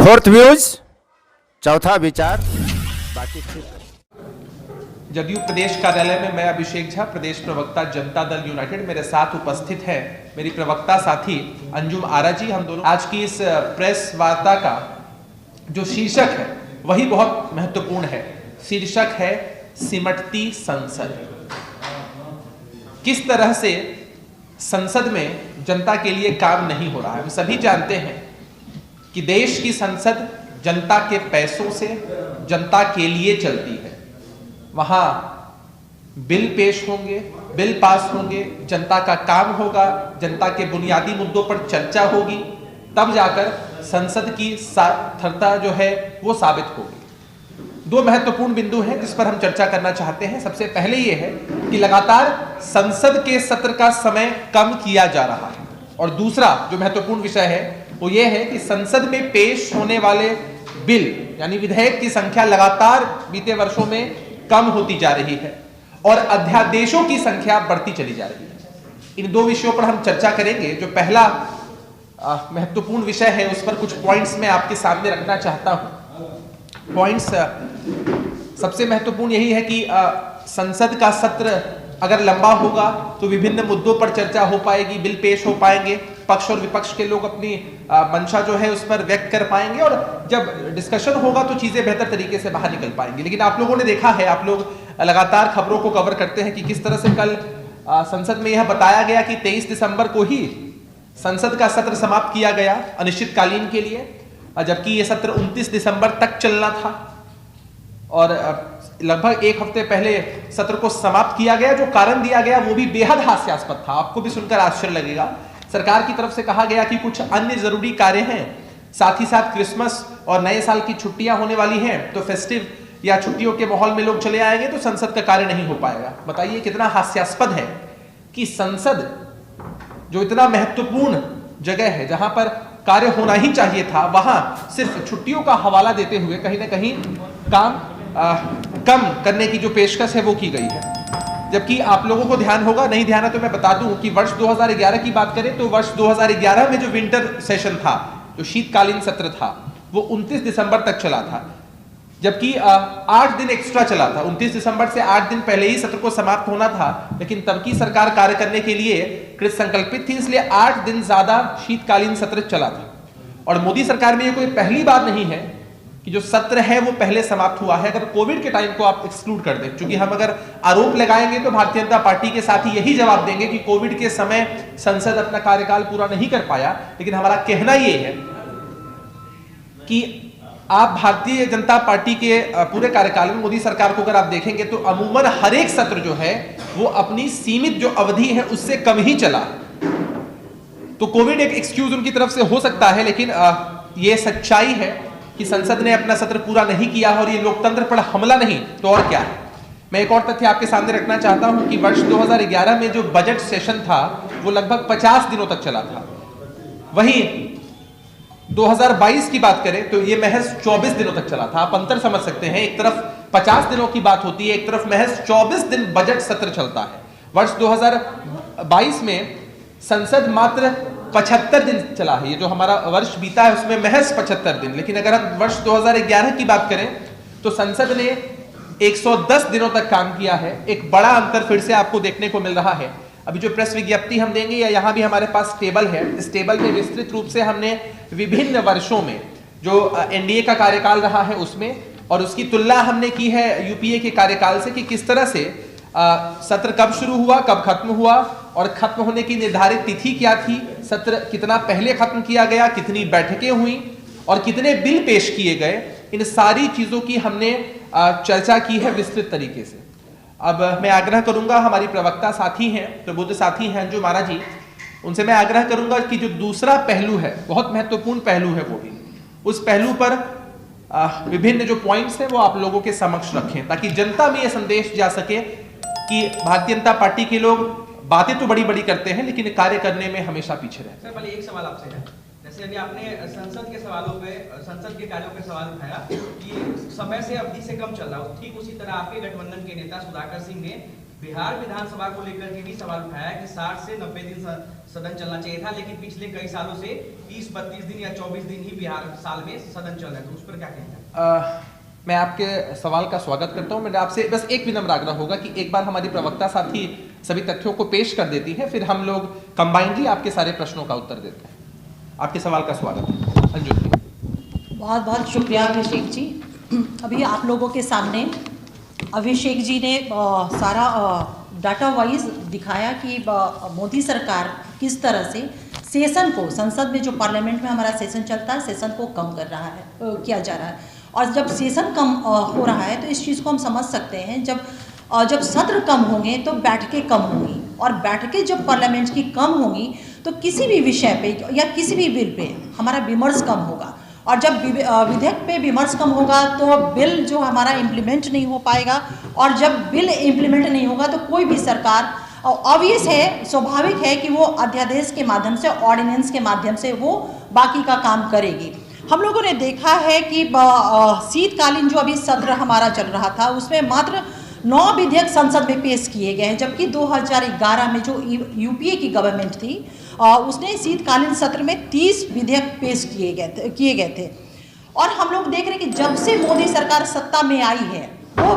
Fourth views, चौथा विचार, बाकी जदयू प्रदेश कार्यालय में मैं अभिषेक झा, प्रदेश प्रवक्ता जनता दल यूनाइटेड, मेरे साथ उपस्थित है मेरी प्रवक्ता साथी अंजुम आरा जी। हम दोनों आज की इस प्रेस वार्ता का जो शीर्षक है वही बहुत महत्वपूर्ण है। शीर्षक है सिमटती संसद। किस तरह से संसद में जनता के लिए काम नहीं हो रहा है। हम सभी जानते हैं कि देश की संसद जनता के पैसों से जनता के लिए चलती है। वहां बिल पेश होंगे, बिल पास होंगे, जनता का काम होगा, जनता के बुनियादी मुद्दों पर चर्चा होगी, तब जाकर संसद की सार्थकता जो है वो साबित होगी। दो महत्वपूर्ण बिंदु हैं जिस पर हम चर्चा करना चाहते हैं। सबसे पहले ये है कि लगातार संसद के सत्र का समय कम किया जा रहा है, और दूसरा जो महत्वपूर्ण विषय है वो ये है कि संसद में पेश होने वाले बिल यानी विधेयक की संख्या लगातार बीते वर्षों में कम होती जा रही है और अध्यादेशों की संख्या बढ़ती चली जा रही है। इन दो विषयों पर हम चर्चा करेंगे। जो पहला महत्वपूर्ण विषय है उस पर कुछ पॉइंट्स मैं आपके सामने रखना चाहता हूं। पॉइंट्स सबसे महत्वपूर्ण यही है कि संसद का सत्र अगर लंबा होगा तो विभिन्न मुद्दों पर चर्चा हो पाएगी, बिल पेश हो पाएंगे, पक्ष और विपक्ष के लोग अपनी मंशा जो है उस पर व्यक्त कर पाएंगे, और जब डिस्कशन होगा तो चीजें बेहतर तरीके से बाहर निकल पाएंगी। लेकिन आप लोगों ने देखा है, आप लोग लगातार खबरों को कवर करते हैं कि किस तरह से कल संसद में यह बताया गया कि 23 दिसंबर को ही संसद का सत्र समाप्त किया गया अनिश्चितकालीन के लिए, जबकि यह सत्र 29 दिसंबर तक चलना था और लगभग एक हफ्ते पहले सत्र को समाप्त किया गया। जो कारण दिया गया वो भी बेहद हास्यास्पद था, आपको भी सुनकर आश्चर्य लगेगा। सरकार की तरफ से कहा गया कि कुछ अन्य जरूरी कार्य हैं, साथ ही साथ क्रिसमस और नए साल की छुट्टियां होने वाली हैं, तो फेस्टिव या छुट्टियों के माहौल में लोग चले आएंगे तो संसद का कार्य नहीं हो पाएगा। बताइए कितना हास्यास्पद है कि संसद जो इतना महत्वपूर्ण जगह है जहां पर कार्य होना ही चाहिए था, वहां सिर्फ छुट्टियों का हवाला देते हुए कहीं ना कहीं काम कम करने की जो पेशकश है वो की गई है। जबकि आप लोगों को ध्यान होगा, नहीं ध्यान है तो मैं बता दूं कि वर्ष 2011 की बात करें तो वर्ष 2011 में जो विंटर सेशन था, जो शीतकालीन सत्र था, वो 29 दिसंबर तक चला था, जबकि 8 दिन एक्स्ट्रा चला था। 29 दिसंबर से 8 दिन पहले ही सत्र को समाप्त होना था, लेकिन तब की सरकार कार्य करने के लिए कृत संकल्पित थी, इसलिए 8 दिन ज्यादा शीतकालीन सत्र चला था। और मोदी सरकार में ये कोई पहली बात नहीं है कि जो सत्र है वो पहले समाप्त हुआ है, अगर कोविड के टाइम को आप एक्सक्लूड कर दें। क्योंकि हम अगर आरोप लगाएंगे तो भारतीय जनता पार्टी के साथ ही यही जवाब देंगे कि कोविड के समय संसद अपना कार्यकाल पूरा नहीं कर पाया। लेकिन हमारा कहना ये है कि आप भारतीय जनता पार्टी के पूरे कार्यकाल में मोदी सरकार को अगर आप देखेंगे तो अमूमन हर एक सत्र जो है वो अपनी सीमित जो अवधि है उससे कम ही चला। तो कोविड एक एक्सक्यूज उनकी तरफ से हो सकता है, लेकिन ये सच्चाई है कि संसद ने अपना सत्र पूरा नहीं किया और ये लोकतंत्र पर हमला नहीं तो और क्या है। मैं एक और तथ्य आपके सामने रखना चाहता हूं कि वर्ष 2011 में जो बजट सेशन था वो लगभग 50 दिनों तक चला था। वहीं 2022 की बात करें तो ये महज 24 दिनों तक चला था। आप अंतर समझ सकते हैं, एक तरफ 50 दिनों की बात होती है, एक तरफ महज 24 दिन बजट सत्र चलता है। वर्ष 2022 में संसद मात्र 75 दिन चला है। ये जो हमारा वर्ष बीता है उसमें महज 75 दिन। लेकिन अगर हम वर्ष 2011 की बात करें तो संसद ने 110 दिनों तक काम किया है। एक बड़ा अंतर फिर से आपको देखने को मिल रहा है। अभी जो प्रेस विज्ञप्ति हम देंगे या यहाँ भी हमारे पास टेबल है, इस टेबल में विस्तृत रूप से हमने विभिन्न वर्षों में जो एनडीए का कार्यकाल रहा है उसमें और उसकी तुलना हमने की है यूपीए के कार्यकाल से कि किस तरह से सत्र कब शुरू हुआ, कब खत्म हुआ और खत्म होने की निर्धारित तिथि क्या थी, सत्र कितना पहले खत्म किया गया, कितनी बैठकें हुई और कितने बिल पेश किए गए। इन सारी चीजों की हमने चर्चा की है विस्तृत तरीके से। अब मैं आग्रह करूंगा, हमारी प्रवक्ता साथी हैं, प्रबुद्ध साथी हैं अंजुम आरा जी, उनसे मैं आग्रह करूंगा कि जो दूसरा पहलू है, बहुत महत्वपूर्ण पहलू है, वो भी उस पहलू पर विभिन्न जो पॉइंट्स हैं वो आप लोगों के समक्ष रखें, ताकि जनता में यह संदेश जा सके कि भारतीय जनता पार्टी के लोग बातें तो बड़ी बड़ी करते हैं लेकिन कार्य करने में हमेशा पीछे रहते हैं। सर, पहले एक सवाल आपसे है, जैसे अभी आपने संसद के सवालों पे, संसद के कार्यों पे सवाल उठाया कि समय से अवधि से कम चल रहा हो, ठीक उसी तरह आपके गठबंधन के नेता सुधाकर सिंह ने बिहार विधानसभा को लेकर के भी सवाल उठाया कि 60 से 90 दिन सदन चलना चाहिए था, लेकिन पिछले कई सालों से 30-32 दिन या 24 दिन ही बिहार साल में सदन चल रहा है, तो उस पर क्या कहना है? मैं आपके सवाल का स्वागत करता हूं। मेरा आपसे बस एक विनम्र आग्रह होगा कि एक बार हमारी प्रवक्ता साथी सभी तथ्यों को पेश कर देती है, फिर हम लोग कंबाइंडली आपके सारे प्रश्नों का उत्तर देते हैं। आपके सवाल का स्वागत है। अंजू जी। बहुत बहुत शुक्रिया अभिषेक जी। अभी आप लोगों के सामने अभिषेक जी ने सारा डाटा वाइज दिखाया कि मोदी सरकार किस तरह से सेशन को, संसद में जो पार्लियामेंट में हमारा सेशन चलता है, सेशन को कम कर रहा है, किया जा रहा है। और जब सेशन कम हो रहा है तो इस चीज़ को हम समझ सकते हैं, जब सत्र कम होंगे तो बैठकें कम होंगी, और बैठकें जब पार्लियामेंट की कम होंगी तो किसी भी विषय पे या किसी भी बिल पे हमारा विमर्श कम होगा, और जब विधेयक पे विमर्श कम होगा तो बिल जो हमारा इम्प्लीमेंट नहीं हो पाएगा, और जब बिल इम्प्लीमेंट नहीं होगा तो कोई भी सरकार, ऑब्वियस है, स्वाभाविक है कि वो अध्यादेश के माध्यम से, ऑर्डिनेंस के माध्यम से वो बाकी का काम करेगी। हम लोगों ने देखा है कि शीतकालीन जो अभी सत्र हमारा चल रहा था उसमें मात्र 9 विधेयक संसद में पेश किए गए हैं, जबकि 2011 में जो यूपीए की गवर्नमेंट थी उसने शीतकालीन सत्र में 30 विधेयक पेश किए गए थे। और हम लोग देख रहे हैं कि जब से मोदी सरकार सत्ता में आई है वो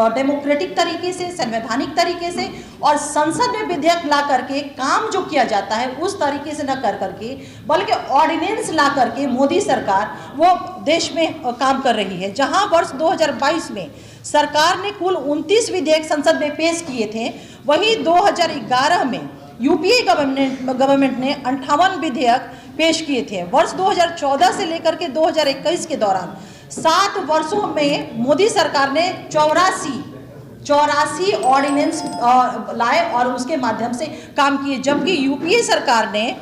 डेमोक्रेटिक तरीके से, संवैधानिक तरीके से और संसद में विधेयक ला करके काम जो किया जाता है उस तरीके से न कर करके, बल्कि ऑर्डिनेंस ला करके मोदी सरकार वो देश में काम कर रही है। जहां वर्ष 2022 में सरकार ने कुल 29 विधेयक संसद में पेश किए थे, वहीं 2011 में यूपीए गवर्नमेंट ने 58 विधेयक पेश किए थे। वर्ष 2014 से लेकर के 2021 के दौरान 7 वर्षों में मोदी सरकार ने 84 ऑर्डिनेंस लाए और उसके माध्यम से काम किए, जबकि यूपीए सरकार ने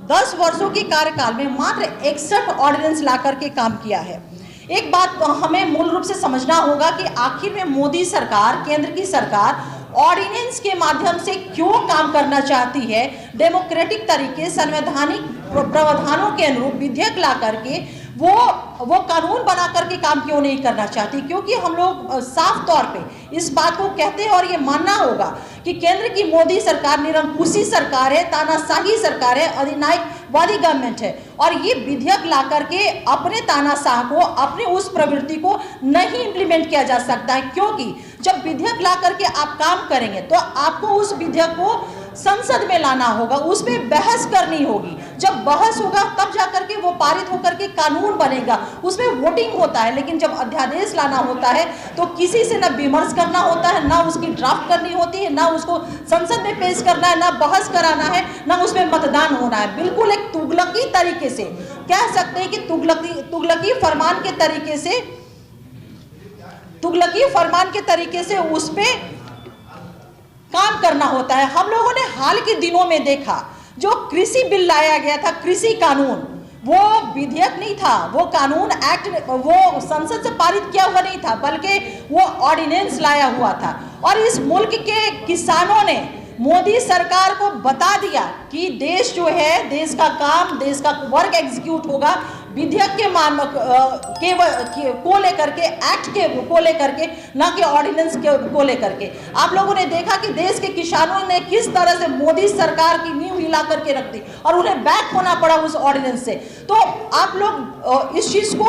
10 वर्षों के कार्यकाल में मात्र 61 ऑर्डिनेंस ला करके काम किया है। एक बात हमें मूल रूप से समझना होगा कि आखिर में मोदी सरकार, केंद्र की सरकार ऑर्डिनेंस के माध्यम से क्यों काम करना चाहती है, डेमोक्रेटिक तरीके, संवैधानिक प्रावधानों के अनुरूप विधेयक ला करके वो कानून बना करके काम क्यों नहीं करना चाहती। क्योंकि हम लोग साफ तौर पे इस बात को कहते हैं और ये मानना होगा कि केंद्र की मोदी सरकार निरंकुशी सरकार है, तानाशाही सरकार है, अधिनायकवादी गवर्नमेंट है, और ये विधेयक ला करके अपने तानाशाह को, अपने उस प्रवृत्ति को नहीं इंप्लीमेंट किया जा सकता है। क्योंकि जब विधेयक ला करके आप काम करेंगे तो आपको उस विधेयक को संसद में लाना होगा, उसमें बहस करनी होगी। जब बहस होगा तब जाकर के वो पारित होकर के कानून बनेगा, उसमें वोटिंग होता है। लेकिन जब अध्यादेश लाना होता है तो किसी से ना विमर्श करना होता है, ना उसकी ड्राफ्ट करनी होती है, ना उसको संसद में पेश करना है, ना बहस कराना है, ना उसमें मतदान होना है। बिल्कुल एक तुगलकी तरीके से कह सकते हैं कि तुगलकी फरमान के तरीके से उस पर काम करना होता है। हम लोगों ने हाल के दिनों में देखा जो कृषि बिल लाया गया था, कृषि कानून, वो विधेयक नहीं था, वो कानून एक्ट, वो संसद से पारित किया हुआ नहीं था, बल्कि वो ऑर्डिनेंस लाया हुआ था। और इस मुल्क के किसानों ने मोदी सरकार को बता दिया कि देश जो है, देश का काम, देश का वर्क एग्जीक्यूट होगा विधेयक के को लेकर के, एक्ट के को लेकर के, ना कि ऑर्डिनेंस को लेकर के। आप लोगों ने देखा कि देश के किसानों ने किस तरह से मोदी सरकार की नींव हिला करके रख दी और उन्हें बैक होना पड़ा उस ऑर्डिनेंस से। तो आप लोग इस चीज को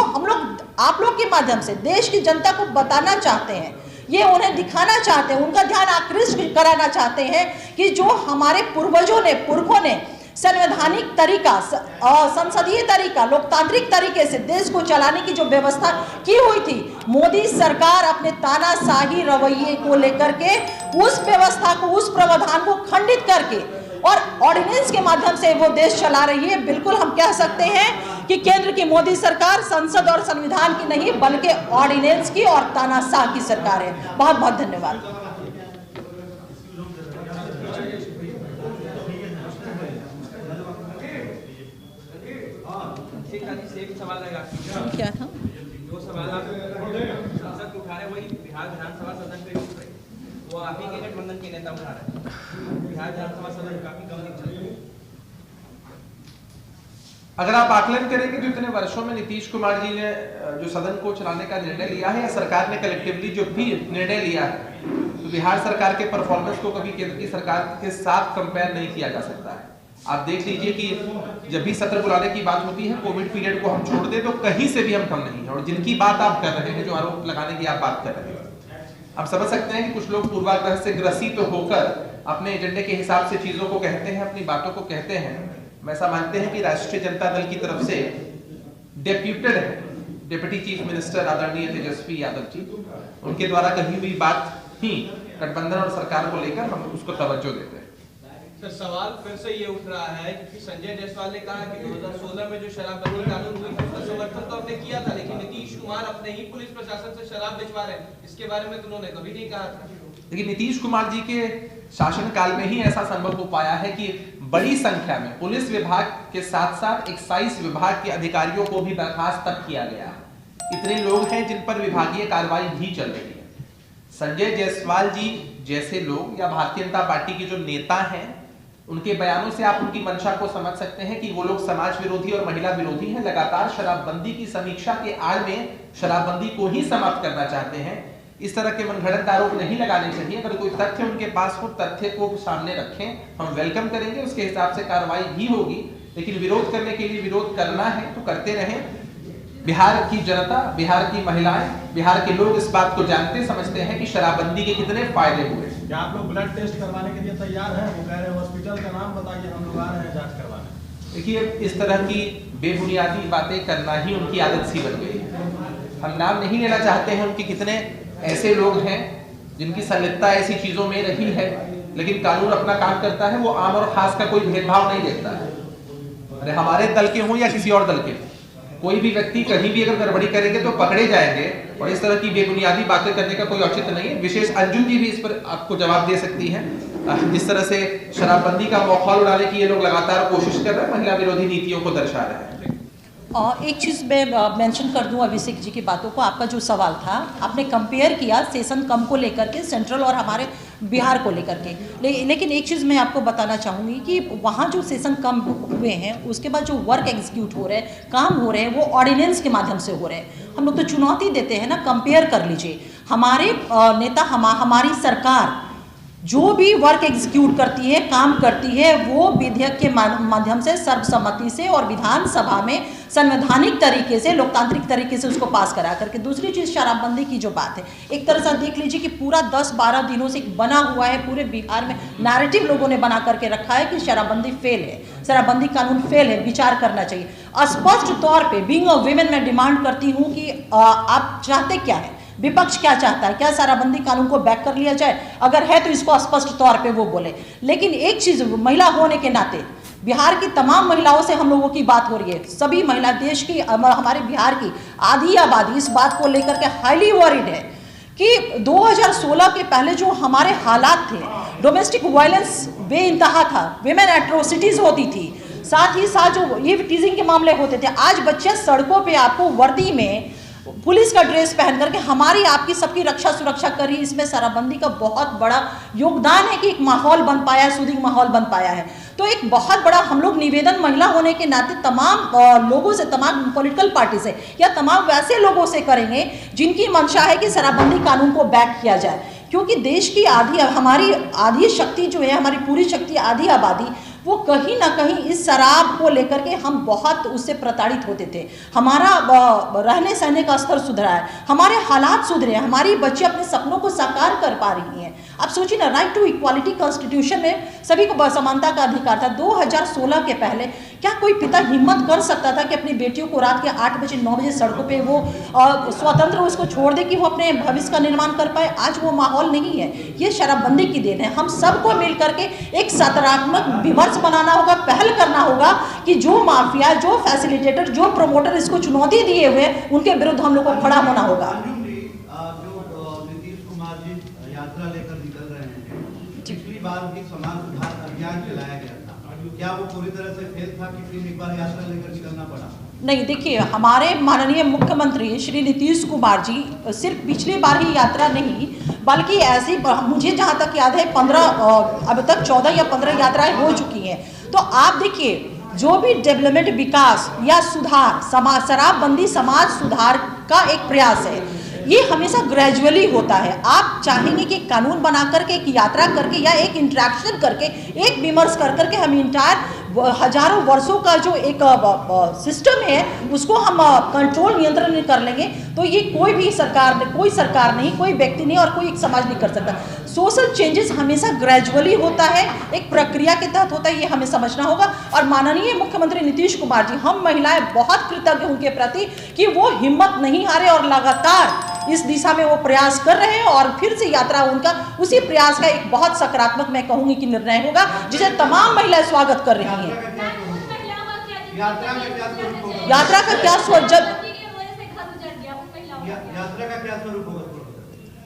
आप लोग के माध्यम से देश की जनता को बताना चाहते हैं, ये उन्हें दिखाना चाहते हैं, उनका ध्यान आकृष्ट कराना चाहते हैं कि जो हमारे पुरखों ने संवैधानिक तरीका, संसदीय तरीका, लोकतांत्रिक तरीके से देश को चलाने की जो व्यवस्था की हुई थी, मोदी सरकार अपने तानाशाही रवैये को लेकर के उस व्यवस्था को, उस प्रावधान को खंडित करके और ऑर्डिनेंस के माध्यम से वो देश चला रही है। बिल्कुल हम कह सकते हैं कि केंद्र की मोदी सरकार संसद और संविधान की नहीं, बल्कि ऑर्डिनेंस की और तानाशाह की सरकार है। बहुत बहुत धन्यवाद। सवाल रहेगा क्या था? जो सवाल आप संसद को उठा रहे वही बिहार विधानसभा सदन पे उठ रहे, वो आप ही के गठबंधन के नेता उठा रहे हैं। बिहार विधानसभा सदन काफी कम दिन चल रही है। अगर आप आकलन करेंगे तो इतने वर्षों में नीतीश कुमार जी ने जो सदन को चलाने का निर्णय लिया है या सरकार ने कलेक्टिवली जो भी निर्णय लिया है, तो बिहार सरकार के परफॉर्मेंस को कभी केंद्र की सरकार के साथ कंपेयर नहीं किया जा सकता है। आप देख लीजिए कि जब भी सत्र बुलाने की बात होती है, कोविड पीरियड को हम छोड़ दें तो कहीं से भी हम कम नहीं है। और जिनकी बात आप कर रहे हैं, जो आरोप लगाने की आप बात कर रहे हैं, आप समझ सकते हैं कि कुछ लोग पूर्वाग्रह से ग्रसित होकर अपने एजेंडे के हिसाब से चीजों को कहते हैं, अपनी बातों को कहते हैं। हम ऐसा मानते हैं कि राष्ट्रीय जनता दल की तरफ से डेप्यूटेड है डिप्टी चीफ मिनिस्टर आदरणीय तेजस्वी यादव जी, उनके द्वारा कही हुई बात ही गठबंधन और सरकार को लेकर हम उसको तवज्जो देते हैं। सर, सवाल फिर से ये उठ रहा है क्योंकि संजय जायसवाल ने कहा कि 2016 में जो शराबबंदी कानून हुई उसका समर्थन तो हमने किया था, लेकिन नीतीश कुमार अपने ही पुलिस प्रशासन से शराब भिजवा रहे हैं, इसके बारे में तो उन्होंने कभी नहीं कहा था। लेकिन नीतीश कुमार जी के शासनकाल में ही ऐसा संभव हो पाया है कि बड़ी संख्या में पुलिस विभाग के साथ साथ एक्साइज विभाग के अधिकारियों को भी बर्खास्त तक किया गया। इतने लोग हैं जिन पर विभागीय कार्रवाई भी चल रही है। संजय जायसवाल जी जैसे लोग या भारतीय जनता पार्टी के जो नेता हैं, उनके बयानों से आप उनकी मंशा को समझ सकते हैं कि वो लोग समाज विरोधी और महिला विरोधी हैं। लगातार शराबबंदी की समीक्षा के आड़ में शराबबंदी को ही समाप्त करना चाहते हैं। इस तरह के मनगढ़ंत आरोप नहीं लगाने चाहिए। अगर कोई तथ्य उनके पास हो, तथ्य को सामने रखें, हम वेलकम करेंगे, उसके हिसाब से कार्रवाई भी होगी। लेकिन विरोध करने के लिए विरोध करना है तो करते रहें। बिहार की जनता, बिहार की महिलाएं, बिहार के लोग इस बात को जानते समझते हैं कि शराबबंदी के कितने फायदे हुए। क्या आप लोग ब्लड टेस्ट करवाने के लिए तैयार हैं? वो कह रहे हैं हॉस्पिटल का नाम बताइए, हम लोग आ रहे हैं जांच करवाने। देखिए, इस तरह की बेबुनियादी बातें करना ही उनकी आदत सी बन गई है। हम नाम नहीं लेना चाहते हैं उनके कितने ऐसे लोग हैं जिनकी संलिप्तता ऐसी चीजों में रही है, लेकिन कानून अपना काम करता है। वो आम और खास का कोई भेदभाव नहीं देखता है। अरे हमारे दल के हों या किसी और दल के, कोई भी व्यक्ति कहीं भी अगर गड़बड़ी करेंगे तो पकड़े जाएंगे। और इस तरह की बेबुनियादी बातें करने का कोई औचित्य नहीं है। विशेष अंजुम जी भी इस पर आपको जवाब दे सकती हैं। जिस तरह से शराबबंदी का माहौल उड़ाने की ये लोग लगातार कोशिश कर रहे हैं, महिला विरोधी नीतियों को दर्शा रहे हैं। एक चीज़ मैं मेंशन कर दूं अभिषेक जी की बातों को। आपका जो सवाल था, आपने कंपेयर किया सेशन कम को लेकर के सेंट्रल और हमारे बिहार को लेकर के। लेकिन एक चीज़ मैं आपको बताना चाहूँगी कि वहाँ जो सेशन कम हुए हैं, उसके बाद जो वर्क एग्जीक्यूट हो रहे हैं, काम हो रहे हैं, वो ऑर्डिनेंस के माध्यम से हो रहे हैं। हम लोग तो चुनौती देते हैं ना, कंपेयर कर लीजिए। हमारे नेता, हमारी सरकार जो भी वर्क एग्जीक्यूट करती है, काम करती है, वो विधेयक के माध्यम से सर्वसम्मति से और विधानसभा में संवैधानिक तरीके से, लोकतांत्रिक तरीके से उसको पास करा करके। दूसरी चीज़ शराबबंदी की जो बात है, एक तरह से देख लीजिए कि पूरा 10-12 दिनों से बना हुआ है पूरे बिहार में नैरेटिव लोगों ने बना करके रखा है कि शराबबंदी फेल है, शराबबंदी कानून फेल है, विचार करना चाहिए। स्पष्ट तौर पे बीइंग अ वुमेन मैं डिमांड करती हूँ कि आप चाहते क्या है, विपक्ष क्या चाहता है, क्या शराबबंदी कानून को बैक कर लिया जाए? अगर है तो इसको स्पष्ट तौर पे वो बोले। लेकिन एक चीज़, महिला होने के नाते बिहार की तमाम महिलाओं से हम लोगों की बात हो रही है। सभी महिला, देश की, हमारे बिहार की आधी आबादी इस बात को लेकर के हाईली वरीड है कि 2016 के पहले जो हमारे हालात थे, डोमेस्टिक वायलेंस बेइंतहा था, विमेन एट्रोसिटीज होती थी, साथ ही साथ जो ये टीजिंग के मामले होते थे। आज बच्चे सड़कों पे आपको वर्दी में पुलिस का ड्रेस पहन करके हमारी आपकी सबकी रक्षा सुरक्षा कर रही है। इसमें शराबबंदी का बहुत बड़ा योगदान है कि एक माहौल बन पाया है, सूदिंग माहौल बन पाया है। तो एक बहुत बड़ा हम लोग निवेदन महिला होने के नाते तमाम लोगों से, तमाम पॉलिटिकल पार्टी से या तमाम वैसे लोगों से करेंगे जिनकी मंशा है कि शराबबंदी कानून को बैक किया जाए। क्योंकि देश की हमारी आधी शक्ति जो है, हमारी पूरी शक्ति, आधी आबादी, वो कहीं ना कहीं इस शराब को लेकर के हम बहुत उससे प्रताड़ित होते थे। हमारा रहने सहने का स्तर सुधरा है, हमारे हालात सुधरे हैं, हमारी बच्चे अपने सपनों को साकार कर पा रही हैं। आप सोचिए ना, राइट टू इक्वालिटी कॉन्स्टिट्यूशन में सभी को समानता का अधिकार था। 2016 के पहले क्या कोई पिता हिम्मत कर सकता था कि अपनी बेटियों को रात के 8 बजे 9 बजे सड़कों पे वो स्वतंत्र उसको छोड़ दे कि वो अपने भविष्य का निर्माण कर पाए? आज वो माहौल नहीं है। ये शराबबंदी की देन है। हम सबको मिल करके एक सकारात्मक विमर्श बनाना होगा, पहल करना होगा कि जो माफिया, जो फैसिलिटेटर, जो प्रमोटर इसको चुनौती दिए हुए, उनके विरुद्ध हम लोग को खड़ा होना होगा। जो नीतीश कुमार जी यात्रा लेकर निकल रहे हैं, पिछली बार भी समाज सुधार अभियान चलाया गया था, क्या वो पूरी तरह से फेल था कि फिर एक बार यात्रा लेकर निकलना पड़ा? नहीं, देखिए, हमारे माननीय मुख्यमंत्री श्री नीतीश कुमार जी सिर्फ पिछली बार ही यात्रा नहीं, बल्कि ऐसी, मुझे जहाँ तक याद है 15, अब तक 14 या 15 यात्राएं हो चुकी हैं। तो आप देखिए, जो भी डेवलपमेंट, विकास या सुधार, शराबबंदी समाज सुधार का एक प्रयास है। ये हमेशा ग्रेजुअली होता है। आप चाहेंगे कि कानून बना करके, एक यात्रा करके या एक इंटरेक्शन करके, एक विमर्श कर करके हम इंटायर हजारों वर्षों का जो एक सिस्टम है उसको हम कंट्रोल नियंत्रण नहीं कर लेंगे, तो ये कोई सरकार नहीं, कोई व्यक्ति नहीं और कोई एक समाज नहीं कर सकता। सोशल चेंजेस हमेशा ग्रेजुअली होता है, एक प्रक्रिया के तहत होता है, ये हमें समझना होगा। और माननीय मुख्यमंत्री नीतीश कुमार जी, हम महिलाएं बहुत कृतज्ञ उनके प्रति कि वो हिम्मत नहीं हारे और लगातार इस दिशा में वो प्रयास कर रहे हैं और फिर से यात्रा उनका उसी प्रयास का एक बहुत सकारात्मक मैं कहूंगी कि निर्णय होगा, जिसे तमाम महिलाएं स्वागत कर रही हैं। यात्रा का क्या स्वरूप होगा? यात्रा का क्या स्वरूप यात्रा का क्या स्वरूप होगा?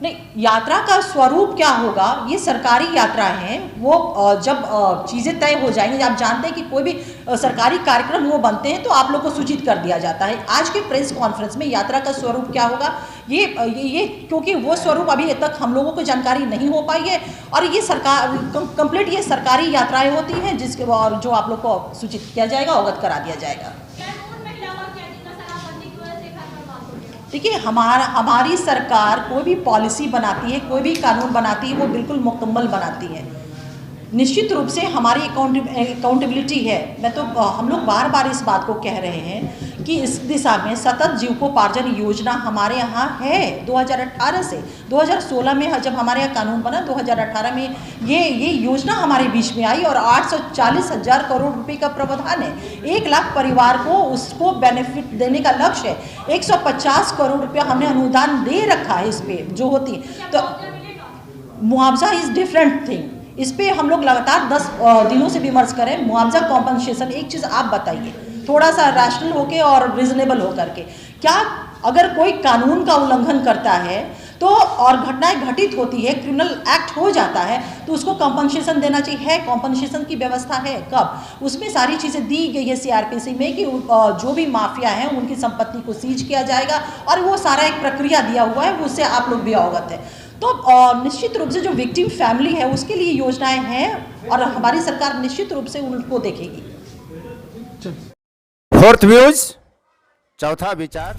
नहीं, यात्रा का स्वरूप क्या होगा, ये सरकारी यात्रा है, वो जब चीज़ें तय हो जाएंगी, आप जानते हैं कि कोई भी सरकारी कार्यक्रम वो बनते हैं तो आप लोग को सूचित कर दिया जाता है। आज के प्रेस कॉन्फ्रेंस में यात्रा का स्वरूप क्या होगा, ये क्योंकि वो स्वरूप अभी तक हम लोगों को जानकारी नहीं हो पाई है और ये कंप्लीट ये सरकारी यात्राएं होती हैं जिसके और जो आप लोग को सूचित किया जाएगा, अवगत करा दिया जाएगा। देखिए, हमारी सरकार कोई भी पॉलिसी बनाती है, कोई भी कानून बनाती है, वो बिल्कुल मुकम्मल बनाती है। निश्चित रूप से हमारी अकाउंटेबिलिटी है। मैं तो हम लोग बार बार इस बात को कह रहे हैं कि इस दिशा में सतत जीविकोपार्जन योजना हमारे यहाँ है 2018 से। 2016 में जब हमारे यहाँ कानून बना, 2018 में ये योजना हमारे बीच में आई और 840,000 करोड़ रुपए का प्रावधान है। 1 लाख परिवार को उसको बेनिफिट देने का लक्ष्य है। 150 करोड़ रुपया हमने अनुदान दे रखा है इस पे जो होती है। तो मुआवजा इज डिफरेंट थिंग, इस पे हम लोग लगातार 10 दिनों से विमर्श करें। मुआवजा कॉम्पनसेशन, एक चीज़ आप बताइए थोड़ा सा रैशनल होके और रिजनेबल होकर के, क्या अगर कोई कानून का उल्लंघन करता है तो और घटनाएं घटित होती है, क्रिमिनल एक्ट हो जाता है, तो उसको कॉम्पनसेशन देना चाहिए। है कॉम्पनसेशन की व्यवस्था है, कब? उसमें सारी चीज़ें दी गई है सीआरपीसी में कि जो भी माफिया हैं उनकी संपत्ति को सीज किया जाएगा और वो सारा एक प्रक्रिया दिया हुआ है, उससे आप लोग भी अवगत है। तो निश्चित रूप से जो विक्टिम फैमिली है उसके लिए योजनाएं हैं और हमारी सरकार निश्चित रूप से उनको देखेगी। फोर्थ व्यूज, चौथा विचार।